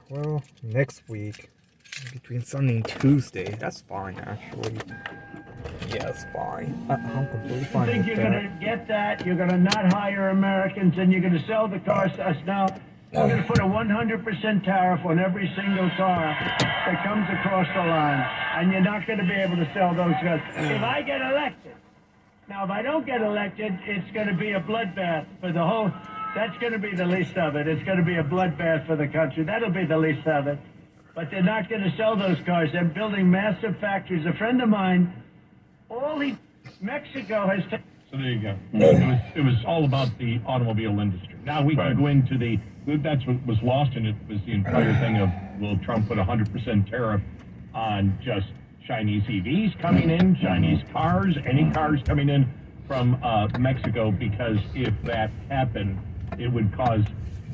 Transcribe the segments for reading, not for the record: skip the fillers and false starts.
Well, next week, between Sunday and Tuesday, that's fine, actually. Yeah, it's fine. I'm completely fine You think with you're that. going to get that? You're going to not hire Americans, and you're going to sell the cars to us now? We're going to put a 100% tariff on every single car that comes across the line, and you're not going to be able to sell those cars. If I get elected, now if I don't get elected, it's going to be a bloodbath for the whole. That's going to be the least of it. It's going to be a bloodbath for the country. That'll be the least of it. But they're not going to sell those cars. They're building massive factories. A friend of mine, Mexico has taken. So there you go. It was all about the automobile industry. Now we can go into that's what was lost in it, was the entire thing of, will Trump put 100% tariff on just Chinese EVs coming in, Chinese cars, any cars coming in from Mexico, because if that happened, it would cause,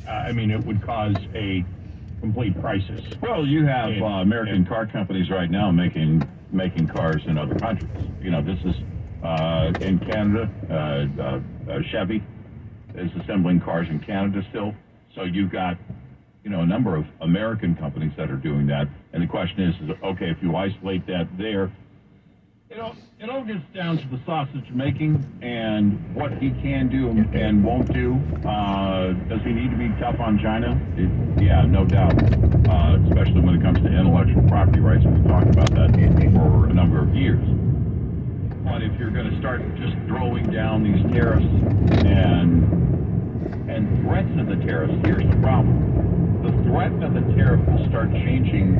a complete crisis. Well, you have American car companies right now making cars in other countries. You know, this is in Canada. Chevy is assembling cars in Canada still. So you've got, a number of American companies that are doing that. And the question is okay, if you isolate that there, it all gets down to the sausage making and what he can do and won't do. Does he need to be tough on China? Yeah, no doubt. Especially when it comes to intellectual property rights. We've talked about that for a number of years. But if you're going to start just throwing down these tariffs and threats of the tariffs, here's the problem. The threat of the tariff will start changing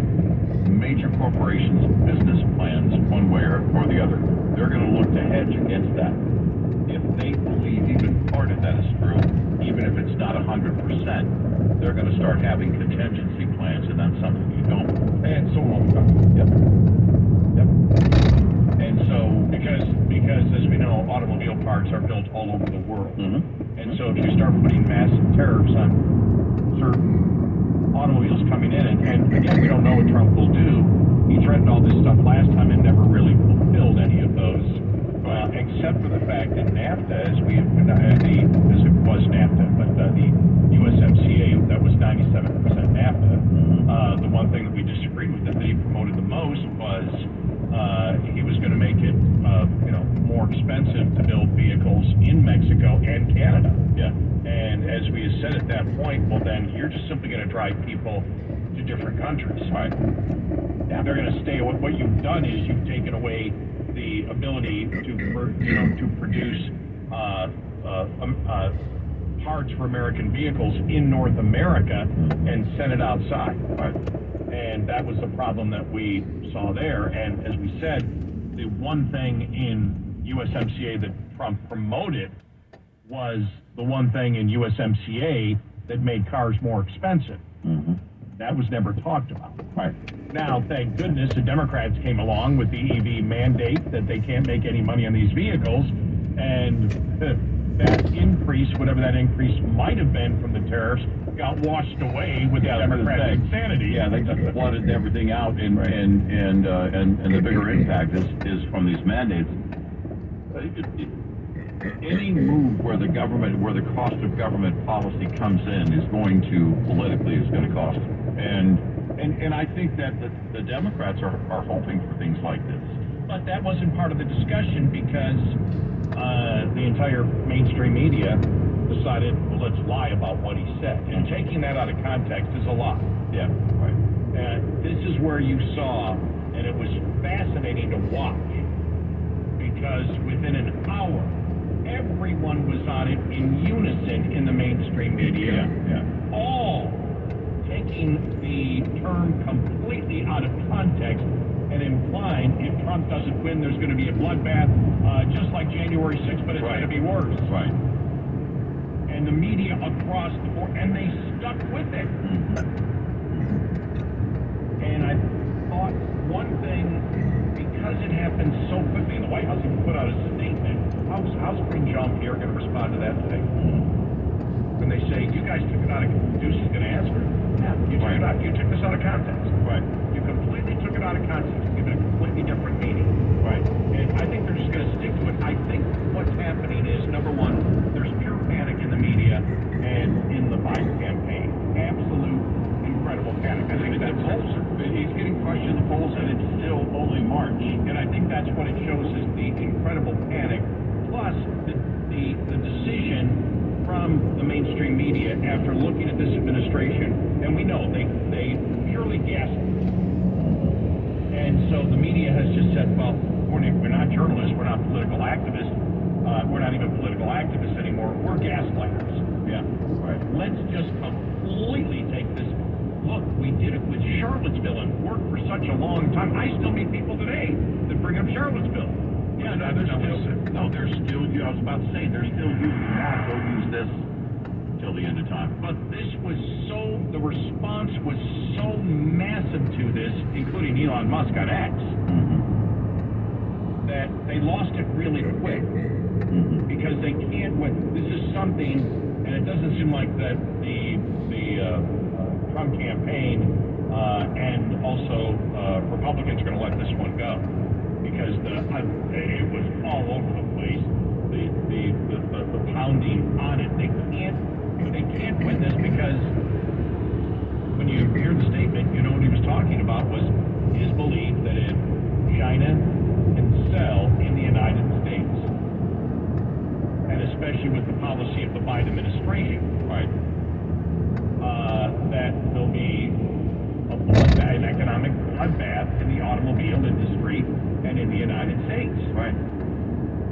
major corporations' business plans one way or the other. They're going to look to hedge against that. If they believe even part of that is true, even if it's not 100%, they're going to start having contingency plans, and that's something you don't. And so will the government. Yep. And so, because as we know, automobile parts are built all over the world. Mm-hmm. And so if you start putting massive tariffs on certain automobiles coming in, and again, we don't know what Trump will do. He threatened all this stuff last time and never really fulfilled any of those, except for the fact that NAFTA, as it was NAFTA, but the USMCA, that was 97% NAFTA. The one thing that we disagreed with, that they promoted the most, was he was going to make it, more expensive to build vehicles in Mexico and Canada. yeah. And as we said at that point, well, then you're just simply going to drive people to different countries. Right. Yeah. They're going to stay. What you've done is you've taken away the ability to produce parts for American vehicles in North America and send it outside. Right. And that was the problem that we saw there. And as we said, the one thing in USMCA that Trump promoted was the one thing in USMCA that made cars more expensive. Mm-hmm. That was never talked about. Right. Now, thank goodness, the Democrats came along with the EV mandate that they can't make any money on these vehicles, and that increase, whatever that increase might have been from the tariffs, got washed away with the Democratic insanity. Yeah, they just flooded everything out, and the bigger impact is from these mandates. Any move where the cost of government policy comes in is going to cost. And I think that the Democrats are hoping for things like this. But that wasn't part of the discussion because the entire mainstream media decided, well, let's lie about what he said. And taking that out of context is a lie. Yeah, right. And this is where you saw, and it was fascinating to watch, because within an hour, everyone was on it in unison in the mainstream media. Yeah. All taking the term completely out of context and implying if Trump doesn't win, there's going to be a bloodbath, just like January 6th, but it's going to be worse. Right. And the media across the board, and they stuck with it. And I thought one thing, because it happened so quickly, and the White House even put out a statement. How's Green Jean Pierre going to respond to that today? When they say, you guys took it out of context, Deuce is going to answer it. Yeah, you took it out. You took this out of context. Right. You completely took it out of context and given it a completely different meaning. Right. And I think they're just going to stick to it. I think what's happening is, number one, there's pure panic in the media and in the Biden campaign. after looking at this administration, and we know they purely gaslit. And so the media has just said, well, we're not journalists, we're not political activists, we're not even political activists anymore, we're gaslighters. Yeah. Right. Let's just completely take this. Look, we did it with Charlottesville and worked for such a long time. I still meet people today that bring up Charlottesville. Yeah, they're still, I was about to say, they're still using that. They'll use this till the end of time. But this was the response was so massive to this, including Elon Musk on X, that they lost it really quick. Because they can't, this is something, and it doesn't seem like that the Trump campaign and also Republicans are going to let this one go. Because it was all over the place. The pounding on it. They can't win this because when you hear the statement, you know what he was talking about was his belief that if China can sell in the United States, and especially with the policy of the Biden administration, right, that there'll be an economic bloodbath in the automobile industry and in the United States. Right.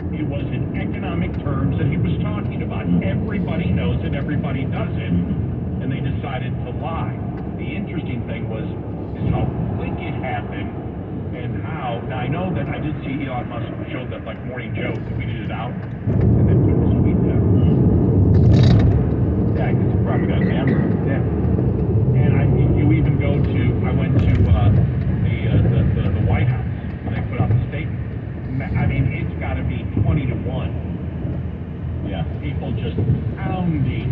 It was in economic terms that he was talking about. Everybody knows it, everybody does it, and they decided to lie. The interesting thing is how quick it happened and how. Now I know that I did see Elon Musk showed that like Morning Joe tweeted it out and then put his tweet down. Yeah, because he probably got hammered. Yeah. And you even go to, I went to the White House when they put out the statement. I mean, it's got to be 20 to 1. Yeah. People just pounding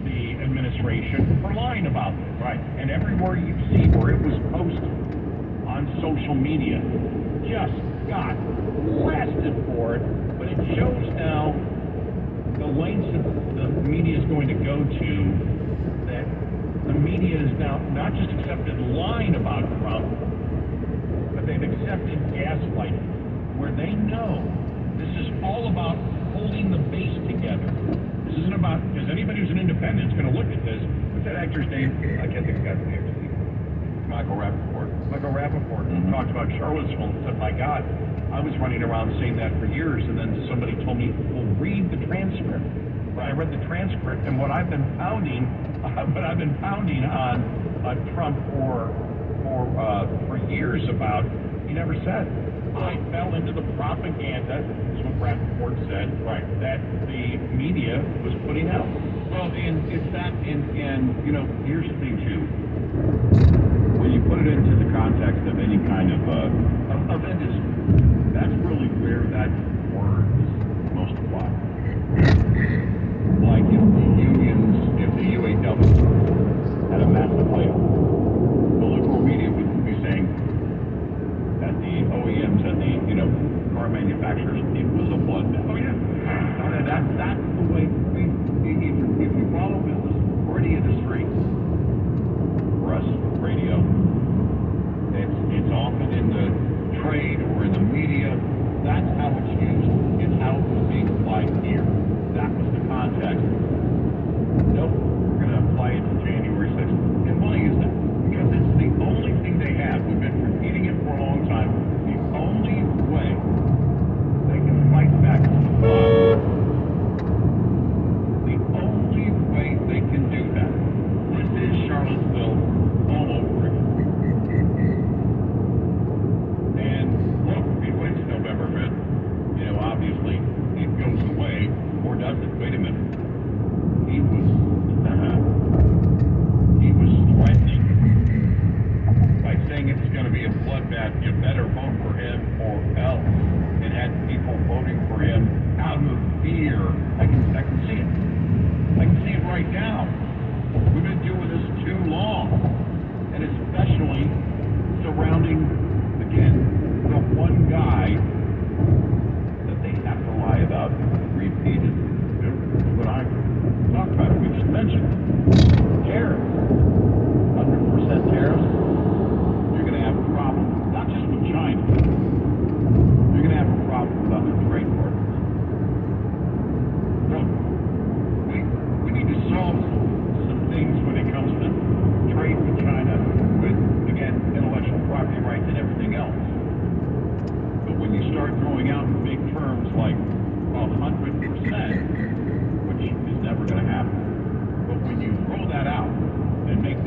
the administration for lying about this. Right. And everywhere you see where it was posted on social media, just got blasted for it. But it shows now the lengths that the media is going to go to, that the media is now not just accepted lying about Trump, but they've accepted gaslighting, where they know this is all about holding the base together. This isn't about, because anybody who's an independent is going to look at this. What's that actor's name? I can't think of the guy's name. Michael Rappaport. Talked about Charlottesville and said, my God, I was running around saying that for years, and then somebody told me, well, read the transcript. I read the transcript, and what I've been pounding on Trump for years about, he never said. I fell into the propaganda, is what Rappaport said, right, that the media was putting out. Well, and it's that, and you know, here's the thing too. When you put it into the context of any kind of industry, that's really where that word is most applied. Like if the unions, if the UAW had a massive layoff, the liberal media would be saying that the OEMs and the car manufacturers, it was a bloodbath. Oh yeah, that's the way if you follow business or any industry, for us, radio, it's often in the trade or in the media. That's how it's used. It's how it was being applied here. That was the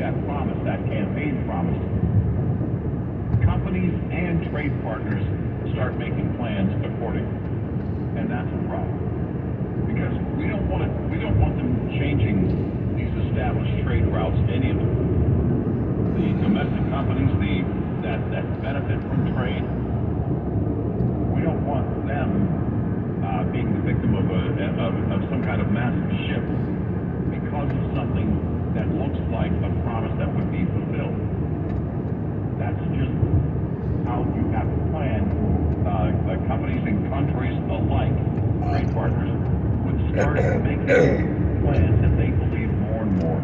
that promise, that campaign promise, companies and trade partners start making plans accordingly. And that's a problem. Because we don't want them changing these established trade routes, any of them. The domestic companies, that benefit from trade, we don't want them being the victim of some kind of massive shift because of something that looks like a promise that would be fulfilled. That's just how you have to plan. Companies and countries alike, trade partners, would start making plans that they believe more and more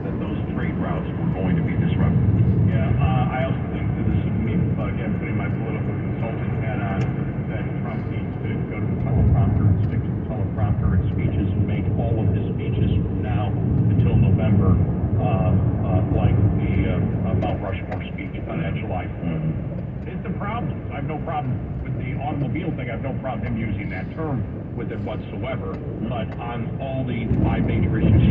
that those trade routes were going to be disrupted. Yeah, I also think that this is me, again, putting my political consultant hat on, that Trump needs to go to the teleprompter and stick to the teleprompter in speeches and make all of his speeches from now until November like the Mount Rushmore speech on July 4th. It's a problem. I have no problem with the automobile thing. I have no problem him using that term with it whatsoever. But on all the 5 major issues,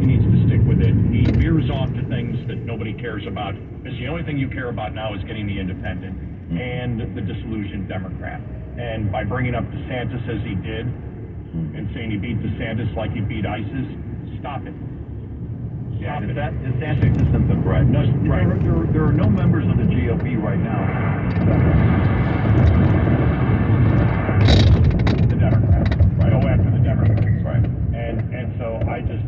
he needs to stick with it. He veers off to things that nobody cares about. Because the only thing you care about now is getting the independent and the disillusioned Democrat. And by bringing up DeSantis as he did, and saying he beat DeSantis like he beat ISIS, stop it. Yeah, DeSantis isn't the threat. No, right. There are no members of the GOP right now. The Democrats. Right. Go after the Democrats. Right. And so I just,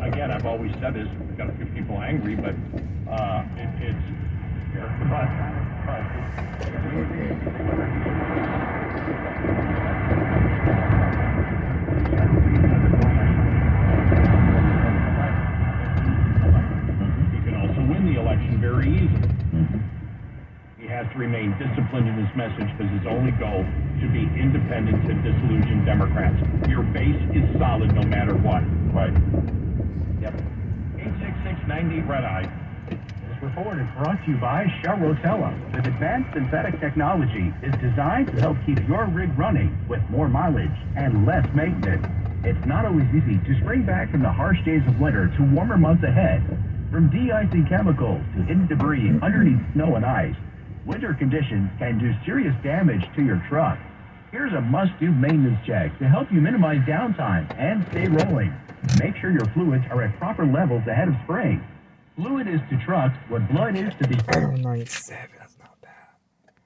again, I've always said this, we've got a few people angry, but it's here. He can also win the election very easily. He has to remain disciplined in his message because his only goal should be independent to disillusioned Democrats. Your base is solid no matter what. Right. Yep. 866-90 Red Eye. This report is brought to you by Rotella. This advanced synthetic technology is designed to help keep your rig running with more mileage and less maintenance. It's not always easy to spring back from the harsh days of winter to warmer months ahead. From de-icing chemicals to hidden debris underneath snow and ice, winter conditions can do serious damage to your truck. Here's a must-do maintenance check to help you minimize downtime and stay rolling. Make sure your fluids are at proper levels ahead of spring. Fluid is to trucks what blood is to the... 97. That's